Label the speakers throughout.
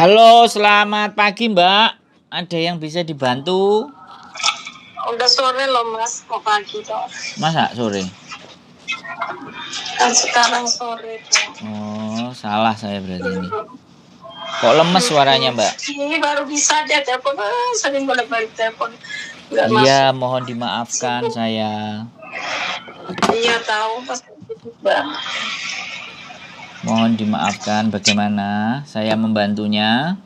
Speaker 1: Halo, selamat pagi Mbak. Ada yang bisa dibantu?
Speaker 2: Udah sore loh Mas, mau pagi toh.
Speaker 1: Masa sore?
Speaker 2: Kan sekarang sore tuh.
Speaker 1: Oh, salah saya berarti ini. Kok lemes suaranya Mbak?
Speaker 2: Ini baru bisa dia telepon, sering bolak-balik telepon. Nggak
Speaker 1: Iya,
Speaker 2: masuk.
Speaker 1: mohon dimaafkan
Speaker 2: Sibuk.
Speaker 1: saya.
Speaker 2: Iya tahu pasti sibuk Mbak.
Speaker 1: Mohon dimaafkan bagaimana saya membantunya.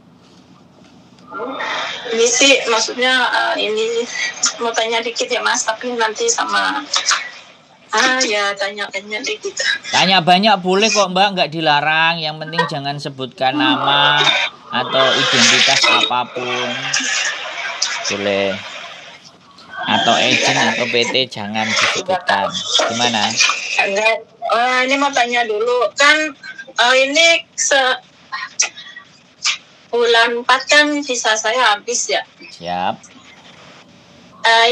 Speaker 2: Ini sih maksudnya ini mau tanya dikit ya Mas, tapi nanti sama ya tanya-tanya dikit.
Speaker 1: Tanya banyak boleh kok Mbak, nggak dilarang. Yang penting jangan sebutkan nama atau identitas apapun. Boleh. Atau agent atau PT jangan disebutkan. Gimana?
Speaker 2: Enggak, ini mau tanya dulu kan ini bulan 4 kan visa saya habis ya.
Speaker 1: Siap.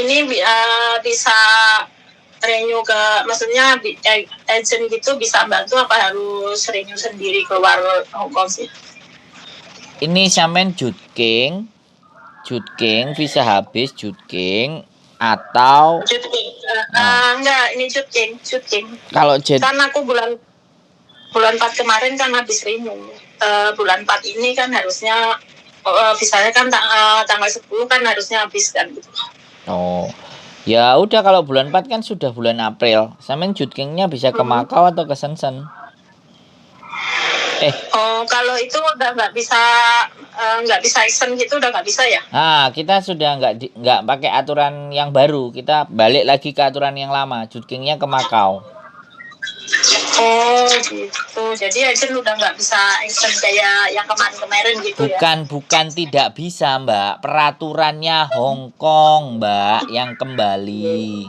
Speaker 2: Ini bisa renew maksudnya agent gitu bisa bantu apa harus renew sendiri keluar Hongkong sih?
Speaker 1: Ini sampean Jutking visa habis Jutking atau
Speaker 2: enggak, ini Jutking.
Speaker 1: Kalau
Speaker 2: Kan aku bulan 4 kemarin kan habis renew. Bulan 4 ini kan harusnya visanya kan tanggal 10 kan harusnya habis kan gitu.
Speaker 1: Oh. Ya udah kalau bulan 4 kan sudah bulan April. Sampean Jutkingnya bisa ke Macau atau ke Shenzhen?
Speaker 2: Kalau itu udah nggak bisa extend gitu udah nggak bisa ya?
Speaker 1: Nah, kita sudah nggak pakai aturan yang baru. Kita balik lagi ke aturan yang lama. Jutkingnya ke Macau.
Speaker 2: Oh gitu. Jadi agent udah nggak bisa extend kayak yang kemarin gitu ya?
Speaker 1: Bukan tidak bisa Mbak. Peraturannya Hong Kong Mbak yang kembali.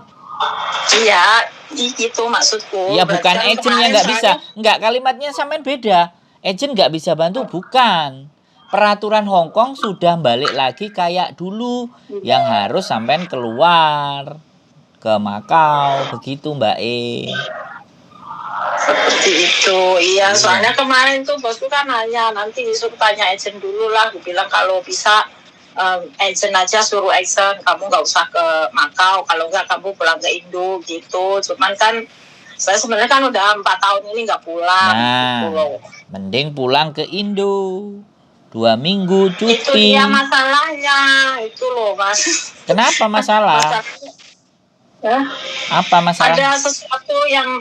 Speaker 2: Iya, gitu maksudku.
Speaker 1: Ya bukan agent yang nggak bisa. Nggak, kalimatnya sampean beda. Agent nggak bisa bantu, bukan. Peraturan Hong Kong sudah balik lagi kayak dulu. Yang harus sampean keluar ke Macau. Begitu Mbak E.
Speaker 2: Seperti itu. Iya, soalnya kemarin tuh bosku kan nanya, nanti disuruh tanya agent dulu lah. Gue bilang kalau bisa agent aja, suruh agent, kamu nggak usah ke Macau, kalau nggak kamu pulang ke Indo gitu. Cuman kan saya sebenarnya kan udah 4 tahun ini nggak pulang.
Speaker 1: Nah, gitu loh. Mending pulang ke Indo. 2 minggu cuti.
Speaker 2: Itu dia masalahnya, itu loh Mas.
Speaker 1: Kenapa masalah? Apa masalah?
Speaker 2: Ada sesuatu yang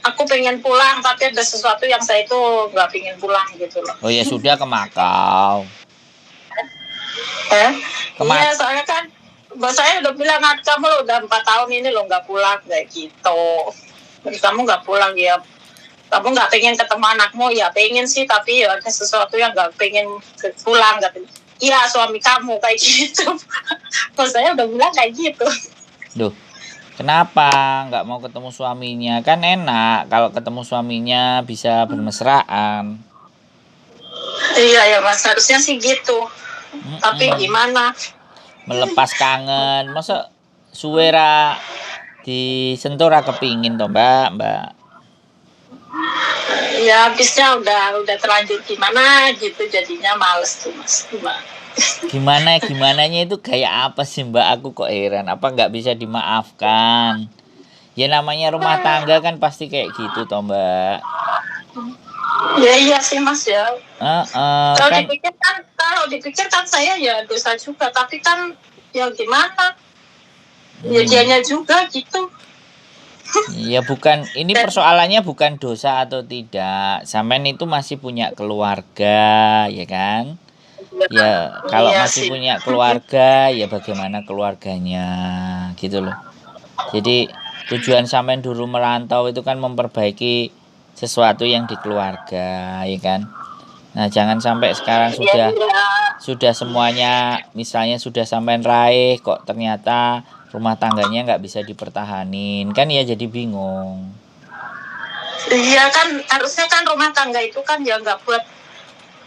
Speaker 2: aku pengen pulang, tapi ada sesuatu yang saya itu nggak pengen pulang gitu loh.
Speaker 1: Oh ya sudah, ke Macau.
Speaker 2: Iya, soalnya kan bos saya udah bilang, kamu lo udah 4 tahun ini lo nggak pulang kayak gitu. Jadi kamu nggak pulang ya, kamu nggak pengen ketemu anakmu ya, pengen sih, tapi ya ada sesuatu yang nggak pengen pulang. Iya, suami kamu kayak gitu. Bos saya udah bilang kayak gitu.
Speaker 1: Duh, kenapa nggak mau ketemu suaminya? Kan enak kalau ketemu suaminya bisa bermesraan.
Speaker 2: Iya ya Mas, harusnya sih gitu. Tapi gimana?
Speaker 1: Melepas kangen, masa suwera disentuh ra kepingin toh Mbak.
Speaker 2: Ya habisnya udah terlanjur gimana gitu, jadinya males tuh Mas.
Speaker 1: Gimananya itu kayak apa sih Mbak? Aku kok heran. Apa nggak bisa dimaafkan? Ya namanya rumah tangga kan pasti kayak gitu toh Mbak.
Speaker 2: Ya iya sih Mas ya. Kalau
Speaker 1: Kan
Speaker 2: dipikir kan saya ya dosa juga, tapi kan ya gimana? Ya dianya juga gitu.
Speaker 1: Ya bukan, ini persoalannya bukan dosa atau tidak. Sampean itu masih punya keluarga, ya kan? Ya kalau masih punya keluarga, ya bagaimana keluarganya, gitu loh. Jadi tujuan sampean dulu merantau itu kan memperbaiki sesuatu yang di keluarga, ya kan? Nah jangan sampai sekarang sudah semuanya, misalnya sudah sampean raih, kok ternyata rumah tangganya nggak bisa dipertahanin, kan ya jadi bingung.
Speaker 2: Iya kan, harusnya kan rumah tangga itu kan ya nggak buat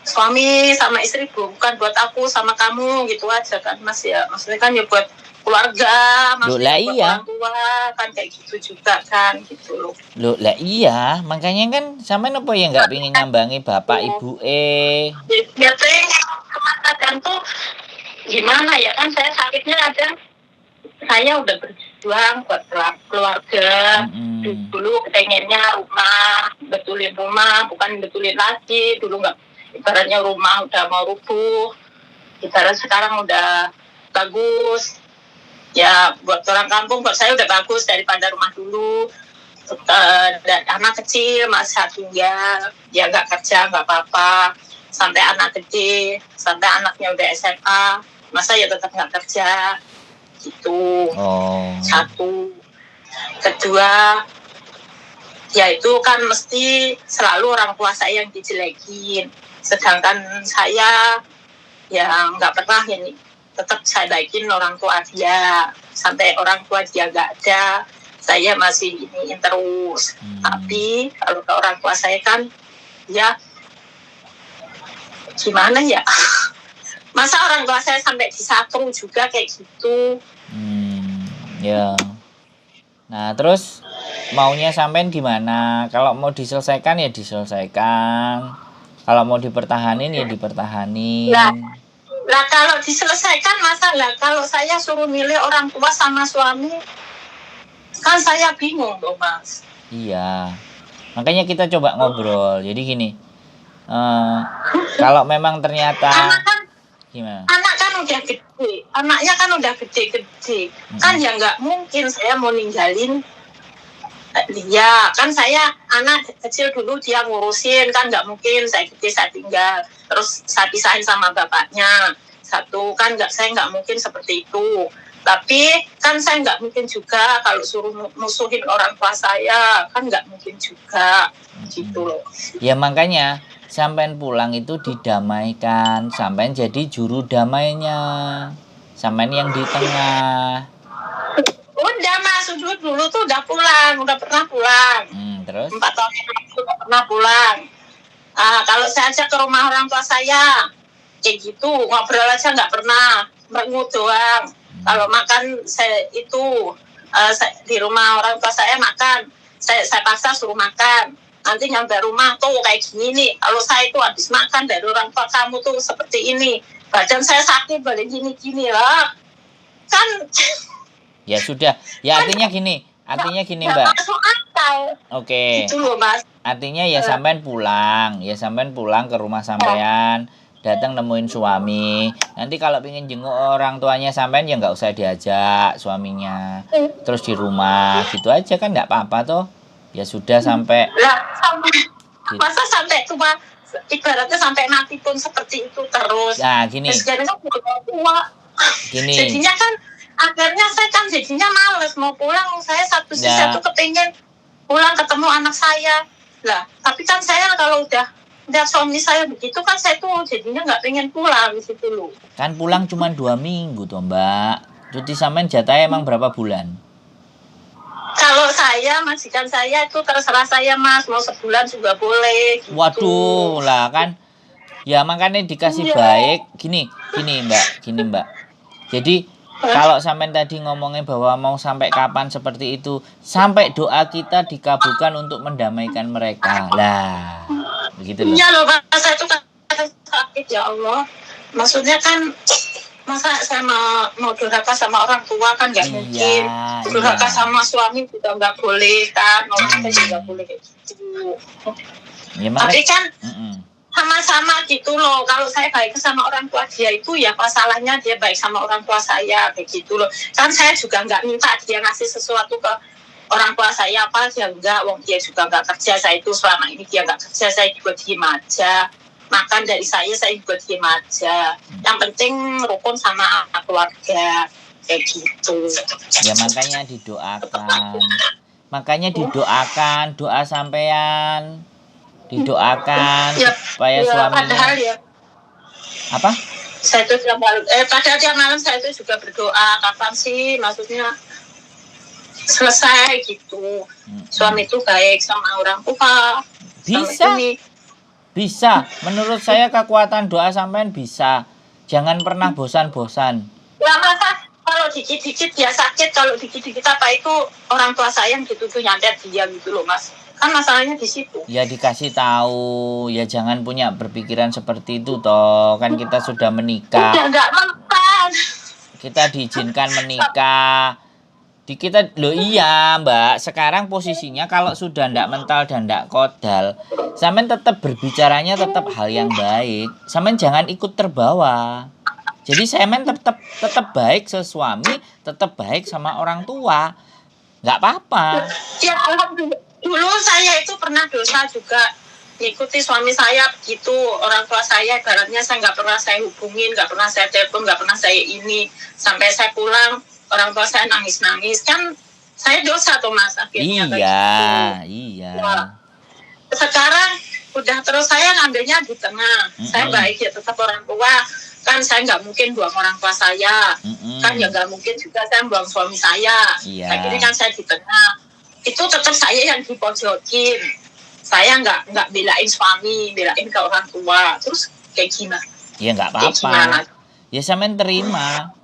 Speaker 2: suami sama istri, bukan buat aku sama kamu gitu aja kan Mas ya. Maksudnya kan ya buat keluarga, maksudnya buat orang tua kan kayak gitu juga kan gitu loh.
Speaker 1: Loh lah iya, makanya kan sampean apa ya nggak pengen nyambangi bapak ibu
Speaker 2: Ya kadang tuh gimana ya, kan saya sakitnya kadang saya udah berjuang buat keluarga. Dulu pengennya rumah, betulin rumah, bukan betulin lagi. Dulu nggak, ibaratnya rumah udah mau rubuh, ibarat sekarang udah bagus. Ya buat orang kampung, buat saya udah bagus daripada rumah dulu. Anak kecil masa tinggal, ya nggak kerja nggak apa-apa. Sampai anak gede, sampai anaknya udah SMA, masa ya tetap nggak kerja gitu. Satu. Kedua, ya itu kan mesti selalu orang tua saya yang dijelekin, sedangkan saya ya nggak pernah ini, tetap saya baikin orang tua dia. Sampai orang tua dia nggak ada, saya masih iniin terus. Tapi kalau ke orang tua saya kan ya gimana ya, masa orang tua saya sampai disatru juga kayak gitu.
Speaker 1: Ya. Nah, terus maunya sampean gimana? Kalau mau diselesaikan ya diselesaikan. Kalau mau dipertahanin ya dipertahanin.
Speaker 2: Lah kalau diselesaikan masalah, kalau saya suruh milih orang tua sama suami, kan saya bingung loh Mas.
Speaker 1: Iya. Makanya kita coba ngobrol. Jadi gini. Kalau memang ternyata gimana?
Speaker 2: Anak kan udah gede, anaknya kan udah gede-gede, kan ya nggak mungkin saya mau ninggalin dia. Kan saya anak kecil dulu dia ngurusin, kan nggak mungkin saya gede saya tinggal, terus saya pisahin sama bapaknya. Satu kan saya nggak mungkin seperti itu. Tapi kan saya nggak mungkin juga kalau suruh musuhin orang tua saya, kan nggak mungkin juga gitu loh.
Speaker 1: Ya makanya sampean pulang itu didamaikan, sampean jadi juru damainya, sampean yang di tengah.
Speaker 2: Udah Mas, dulu tuh udah pulang, udah pernah pulang.
Speaker 1: Terus?
Speaker 2: 4 tahun yang lalu udah pernah pulang. Kalau saya ajak ke rumah orang tua saya, kayak gitu, ngobrol aja nggak pernah, merengut doang. Kalau makan saya itu di rumah orang tua saya makan, saya paksa suruh makan. Nanti nyampe rumah tuh kayak gini nih, kalau saya itu habis makan dari orang tua kamu tuh seperti ini, badan saya sakit balik gini-gini lah, kan.
Speaker 1: Ya sudah, ya artinya gini Mbak. Oke.
Speaker 2: Gitu loh Mas.
Speaker 1: Artinya ya sampean pulang ke rumah sampean, datang nemuin suami. Nanti kalau pengen jenguk orang tuanya sampean ya nggak usah diajak suaminya, terus di rumah gitu aja kan nggak apa-apa toh. Ya sudah sampai
Speaker 2: masa sampai tua, ibaratnya sampai mati pun seperti itu terus.
Speaker 1: Nah gini.
Speaker 2: Jadinya kan akhirnya saya kan jadinya males mau pulang. Saya satu kepingin pulang ketemu anak saya lah. Tapi kan saya kalau udah suami saya begitu kan saya tuh jadinya nggak pengen pulang gitu loh.
Speaker 1: Kan pulang cuma 2 minggu toh Mbak. Cuti sampean jatahnya emang berapa bulan?
Speaker 2: Kalau saya, majikan saya itu terserah saya Mas, mau sebulan juga boleh gitu.
Speaker 1: Waduh lah kan. Ya makanya dikasih baik. Gini Mbak. Jadi kalau sampean tadi ngomongin bahwa mau sampai kapan seperti itu, sampai doa kita dikabulkan untuk mendamaikan mereka. Lah, begitu loh.
Speaker 2: Iya loh Pak, saya itu kan sakit ya Allah. Maksudnya kan masa saya mau durhaka sama orang tua kan nggak mungkin. Durhaka sama suami juga nggak boleh kan, orang kita juga boleh kayak gitu.
Speaker 1: Ya,
Speaker 2: tapi kan sama-sama gitu loh. Kalau saya baik sama orang tua dia itu ya masalahnya dia baik sama orang tua saya kayak gitu loh. Kan saya juga nggak minta dia ngasih sesuatu ke orang tua saya apa dia enggak. Wong dia juga nggak kerja, saya itu selama ini dia nggak kerja, saya juga diem aja. Makan dari saya juga diem aja. Yang penting rukun sama keluarga kayak gitu.
Speaker 1: Ya makanya didoakan, doa sampean didoakan supaya suaminya.
Speaker 2: Padahal ya.
Speaker 1: Apa?
Speaker 2: Saya itu padahal tiap malam saya itu juga berdoa kapan sih maksudnya selesai gitu. Suami itu baik sama orang tua.
Speaker 1: Bisa. Menurut saya kekuatan doa sampean bisa. Jangan pernah bosan-bosan.
Speaker 2: Ya masa kalau dikit-dikit dia sakit, kalau dikit-dikit apa itu orang tua saya yang dituduh nyantet dia gitu loh Mas. Kan masalahnya di situ.
Speaker 1: Ya dikasih tahu, ya jangan punya berpikiran seperti itu toh. Kan kita sudah menikah.
Speaker 2: Udah nggak makan.
Speaker 1: Kita diizinkan menikah. Di kita loh iya Mbak, sekarang posisinya kalau sudah ndak mental dan ndak kodal, sampean tetap berbicaranya tetap hal yang baik. Sampean jangan ikut terbawa. Jadi sampean tetap baik sesuami, tetap baik sama orang tua. Nggak apa-apa.
Speaker 2: Ya alhamdulillah. Dulu saya itu pernah dosa juga, ngikuti suami saya begitu. Orang tua saya ibaratnya saya nggak pernah saya hubungin, nggak pernah saya telepon, nggak pernah saya ini. Sampai saya pulang, orang tua saya nangis-nangis. Kan saya dosa tuh Mas akhirnya.
Speaker 1: Iya.
Speaker 2: Nah, sekarang udah terus saya ngambilnya di tengah. Saya baik ya tetap orang tua. Kan saya nggak mungkin buang orang tua saya. Kan ya nggak mungkin juga saya buang suami saya.
Speaker 1: Iya.
Speaker 2: Akhirnya kan saya di tengah. Itu tetap saya yang dipojokin. Saya nggak belain suami, belain ke orang tua. Terus kayak gimana?
Speaker 1: Ya nggak apa-apa. Ya sampean terima.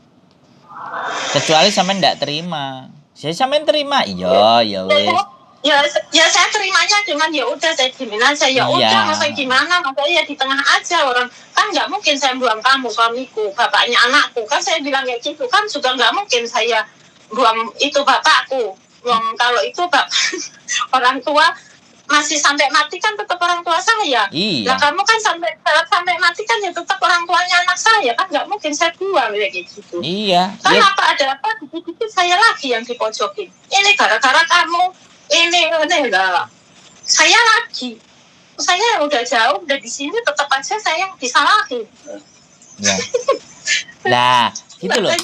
Speaker 1: Kecuali sampean nggak terima. Saya sampean terima. Iya, ya wes.
Speaker 2: Ya saya terimanya cuman ya udah saya dimin aja ya udah masa gimana masa ya di tengah aja orang kan nggak mungkin saya buang kamu suamiku bapaknya anakku kan saya bilang kayak gitu kan juga nggak mungkin saya buang itu bapakku buang kalau itu orang tua masih sampai mati kan tetap orang tua saya.
Speaker 1: Iya.
Speaker 2: Nah kamu kan sampai mati kan ya tetap orang tuanya anak saya kan nggak mungkin saya buang kayak gitu.
Speaker 1: Iya.
Speaker 2: Kan apa ada apa dikit-dikit saya lagi yang dipojokin. Ini gara-gara kamu ini enggak. Saya lagi. Saya udah jauh udah di sini tetap aja saya yang disalahin.
Speaker 1: Ya. Nah, gitu loh.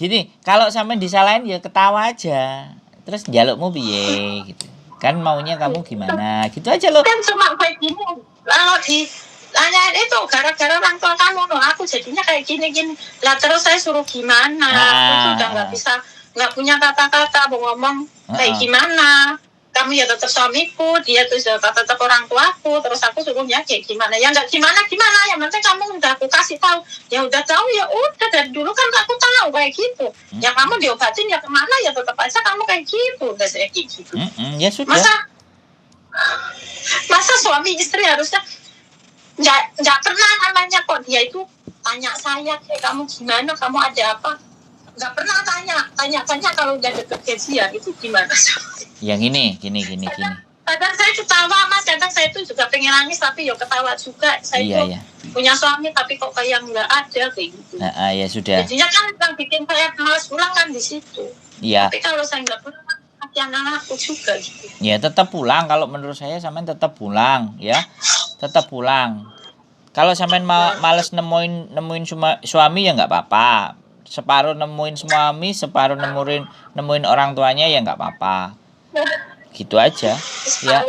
Speaker 1: Gini, kalau sampai disalahin ya ketawa aja. Terus jalukmu piye gitu. Kan maunya kamu gimana? Gitu aja loh.
Speaker 2: Kan cuma kayak gini. Kalau ditanyain itu gara-gara orang tua kamu loh, aku jadinya kayak gini-gini. Lah terus saya suruh gimana? Aku udah nggak bisa, nggak punya kata-kata mau ngomong kayak gimana. Kamu ya tetap suamiku, dia tuh tetap orang tuaku, terus aku suruhnya kayak gimana? Ya nggak gimana, yang penting kamu udah aku kasih tahu. Ya udah tahu ya udah dari dulu kan aku tahu kayak gitu. Ya kamu diobatin ya kemana ya tetap aja kamu kayak gitu, udah saya kayak gitu.
Speaker 1: Ya sudah.
Speaker 2: Masa suami istri harusnya nggak pernah namanya kok dia itu tanya saya kayak kamu gimana, kamu ada apa? Nggak pernah tanya kalau udah deket gajian itu gimana?
Speaker 1: Yang gini.
Speaker 2: Kadang saya ketawa Mas, kadang saya tuh juga pengen nangis tapi ya ketawa juga. Saya punya suami tapi kok kayak nggak ada kayak gitu.
Speaker 1: Ya sudah.
Speaker 2: Jadinya kan yang bikin saya malas pulang kan di situ.
Speaker 1: Iya.
Speaker 2: Tapi kalau saya nggak pulang, kasihan anakku juga gitu.
Speaker 1: Ya tetap pulang, kalau menurut saya sampean tetap pulang ya. Tetap pulang. Kalau sampean males nemuin suami ya nggak apa-apa. Separuh nemuin suami, separuh nemuin orang tuanya ya nggak apa-apa. Gitu aja ya.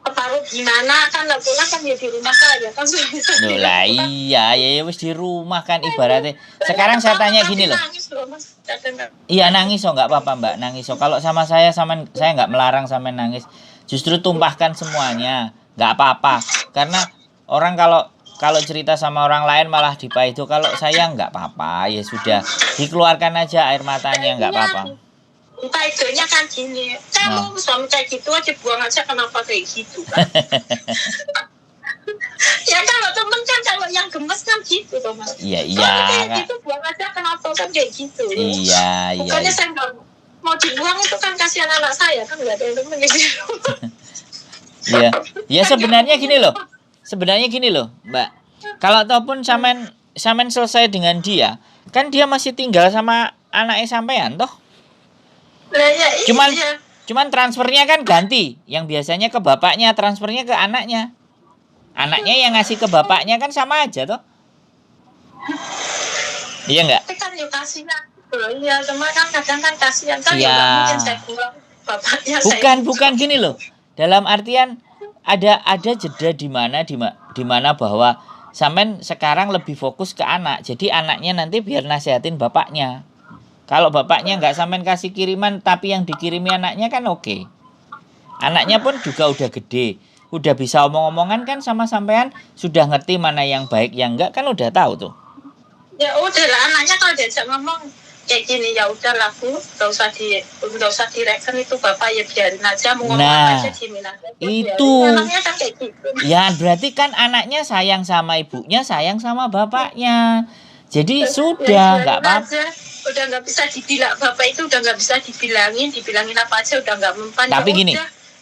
Speaker 2: Separuh gimana kan nggak pulang kan ya di rumah saja kan bisa.
Speaker 1: Loh lah iya ya wis di rumah kan ibaratnya. Sekarang saya tanya gini loh. Iya nangis nggak apa-apa Mbak, nangis kalau sama saya nggak melarang sama nangis. Justru tumpahkan semuanya, nggak apa-apa. Karena orang kalau cerita sama orang lain malah dipaido, kalau saya nggak apa-apa ya sudah dikeluarkan aja air matanya nggak apa-apa.
Speaker 2: Paidonya kan gini, kamu suami kayak gitu aja buang aja kenapa kayak gitu kan? Ya kalau temen kan kalau yang gemes kan gitu tuh Mas.
Speaker 1: Iya
Speaker 2: kayak gitu buang aja kenapa kan kayak gitu.
Speaker 1: Iya.
Speaker 2: Bukannya saya nggak mau dibuang itu kan kasihan anak saya kan nggak ada yang temen gitu.
Speaker 1: Iya. Ya sebenarnya gini loh Mbak, kalau ataupun sampean selesai dengan dia, kan dia masih tinggal sama anaknya sampean toh. Cuman transfernya kan ganti, yang biasanya ke bapaknya transfernya ke anaknya yang ngasih ke bapaknya kan sama aja toh. Iya nggak?
Speaker 2: Tapi kan yuk kasihan ya, cuma kan kadang kan kasihan kan ya nggak mungkin saya pulang bapaknya.
Speaker 1: Bukan gini loh, dalam artian ada jeda di mana bahwa sampean sekarang lebih fokus ke anak, jadi anaknya nanti biar nasihatin bapaknya. Kalau bapaknya nggak sampean kasih kiriman tapi yang dikirimi anaknya kan oke. Anaknya pun juga udah gede, udah bisa omong-omongan kan sama sampean, sudah ngerti mana yang baik yang enggak kan udah tahu tuh.
Speaker 2: Ya udah lah anaknya kalau diajak ngomong kayak gini, ya udahlah Bu, nggak usah direken itu Bapak, ya biarin aja, mau ngomong
Speaker 1: Nah,
Speaker 2: aja diemin aja.
Speaker 1: itu.
Speaker 2: Anaknya kan kayak gitu.
Speaker 1: Ya, berarti kan anaknya sayang sama ibunya, sayang sama bapaknya. Jadi sudah, nggak apa-apa.
Speaker 2: Udah nggak bisa dibilang, Bapak itu udah nggak bisa dibilangin apa aja, udah nggak mempan.
Speaker 1: Tapi gini,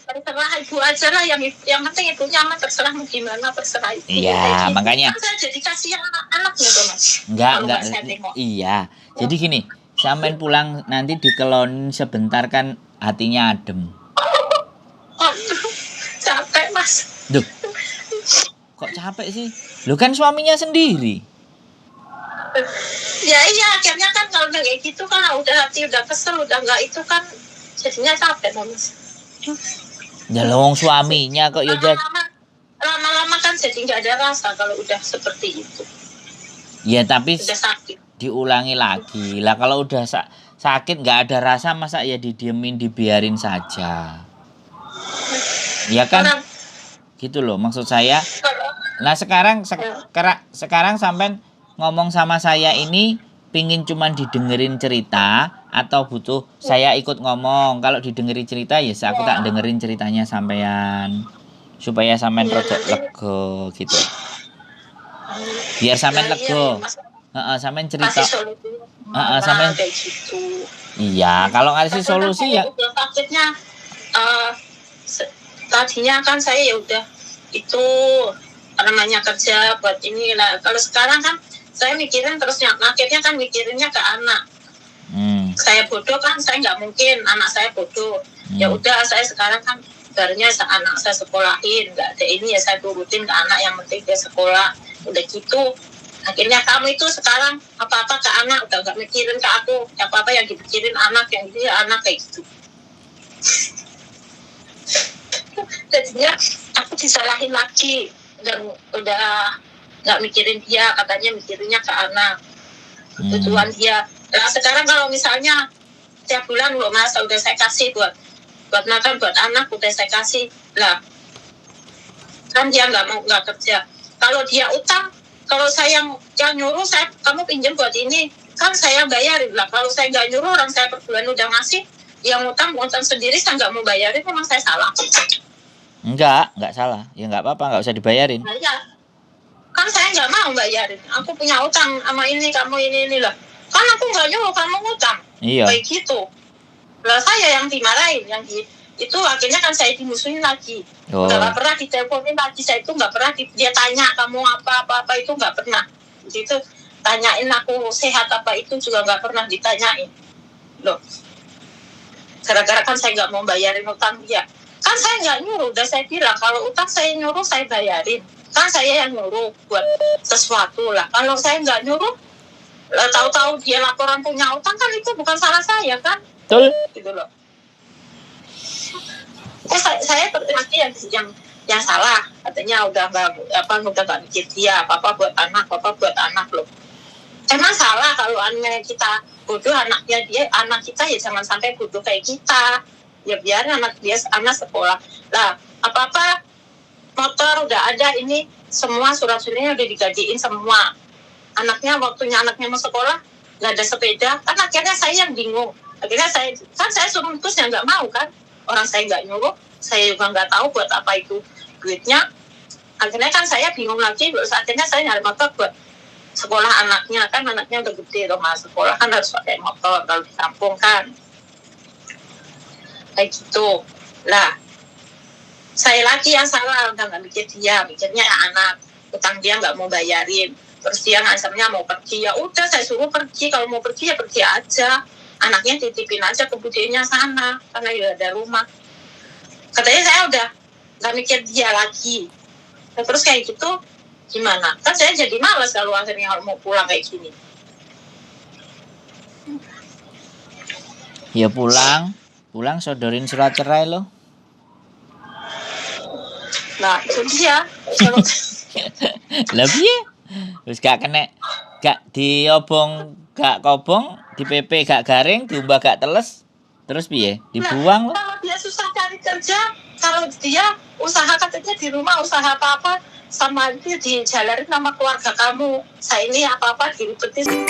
Speaker 2: terserah ibu aja lah, yang penting ibu nyaman, terserah mau gimana, terserah ibu.
Speaker 1: iya,
Speaker 2: gitu.
Speaker 1: makanya.
Speaker 2: Kan saya jadi kasihan anak-anaknya tuh Mas.
Speaker 1: Enggak,
Speaker 2: saya tengok.
Speaker 1: iya. Jadi gini, sampean pulang nanti dikelonin sebentar kan hatinya adem.
Speaker 2: Aduh, capek Mas.
Speaker 1: Duh, kok capek sih? Lu kan suaminya sendiri.
Speaker 2: Ya iya, akhirnya kan kalau udah kayak gitu kan udah hati, udah kesel, udah nggak itu kan jadinya capek Mas.
Speaker 1: Ya lowong suaminya kok ya
Speaker 2: lama-lama kan jadi nggak ada rasa kalau udah seperti itu.
Speaker 1: Ya tapi
Speaker 2: udah sakit.
Speaker 1: Diulangi lagi lah, kalau udah sakit nggak ada rasa, masa ya didiemin, dibiarin saja. Ya kan? Gitu loh maksud saya. Nah sekarang sampean ngomong sama saya ini pingin cuman didengerin cerita atau butuh saya ikut ngomong? Kalau didengerin cerita ya aku tak dengerin ceritanya sampean supaya sampean rodok lego gitu. Biar sampean lego. Sampean cerita. Sampean
Speaker 2: gitu.
Speaker 1: Iya, kalau ngasih solusi ya.
Speaker 2: Takutnya tadinya kan saya ya udah itu namanya kerja buat ini lah. Kalau sekarang kan saya mikirin terusnya, akhirnya kan mikirinnya ke anak. Saya bodoh kan, saya nggak mungkin anak saya bodoh. Ya udah, saya sekarang kan barunya anak saya sekolahin, nggak ada ini ya saya turutin ke anak, yang penting dia sekolah. Udah gitu, akhirnya kamu itu sekarang apa-apa ke anak, udah nggak mikirin ke aku, apa-apa yang dipikirin anak, yang ini anak kayak gitu. Jadinya aku disalahin lagi, dan udah nggak mikirin dia, katanya mikirinnya ke anak, kebutuhan dia. Nah sekarang kalau misalnya tiap bulan loh Mas, udah saya kasih buat makan buat anak, udah saya kasih lah, kan dia nggak kerja. Kalau dia utang, kalau saya yang nyuruh, kamu pinjam buat ini, kan saya bayarin lah. Kalau saya nggak nyuruh, orang saya per bulan udah ngasih, yang utang sendiri, saya nggak mau bayarin, memang saya salah?
Speaker 1: Enggak salah. Ya nggak apa-apa, nggak usah dibayarin.
Speaker 2: Nah, ya. Kan saya nggak mau bayarin. Aku punya utang sama ini, kamu ini lah. Kan aku nggak nyuruh kamu ngutang.
Speaker 1: Iya.
Speaker 2: Kayak gitu. Lah saya yang dimarahin, itu akhirnya kan saya dimusuhin lagi. Nggak pernah diteleponin lagi, saya itu nggak pernah dia tanya kamu apa itu nggak pernah. Itu tanyain aku sehat apa itu juga nggak pernah ditanyain. Loh. Gara-gara kan saya nggak mau bayarin utang dia. Kan saya nggak nyuruh, udah saya bilang kalau utang saya nyuruh saya bayarin. Kan saya yang nyuruh buat sesuatu lah. Kalau saya nggak nyuruh, tahu-tahu dia laporan punya utang, kan itu bukan salah saya kan?
Speaker 1: Betul.
Speaker 2: Gitu loh. Saya berarti yang salah, katanya udah nggak mikir dia, apa buat anak loh. Emang salah kalau anak kita bodoh, anak kita ya jangan sampai bodoh kayak kita. Ya biar anak sekolah lah, apa motor udah ada, ini semua surat-suratnya udah digajiin semua. Waktunya anaknya mau sekolah nggak ada sepeda, kan akhirnya saya yang bingung. Akhirnya saya suruh terus yang nggak mau kan, orang saya nggak nyuruh, saya juga nggak tahu buat apa itu duitnya. Akhirnya kan saya bingung lagi, akhirnya saya nyari motor buat sekolah anaknya, kan anaknya udah gede loh Mas, sekolah kan harus pakai motor kalau di kampung kan. Kayak gitu lah, saya lagi yang salah, udah nggak mikir dia, mikirnya anak, utang dia nggak mau bayarin, terus dia ngansamnya mau pergi, ya udah saya suruh pergi, kalau mau pergi ya pergi aja, anaknya titipin aja ke budenya sana, karena ya ada rumah. Katanya saya udah nggak mikir dia lagi. Nah, terus kayak gitu gimana? Kan saya jadi malas kalau akhirnya mau pulang kayak gini.
Speaker 1: Ya pulang sodorin surat cerai lo.
Speaker 2: Nah itu dia.
Speaker 1: Lebih ya, terus gak diobong, gak kobong, di PP gak garing, diumbah gak teles, terus piye? Dibuang lo.
Speaker 2: Kalau dia susah cari kerja, kalau dia usaha katanya di rumah usaha apa sama itu dijalanin sama keluarga kamu, saya ini apa diribetin.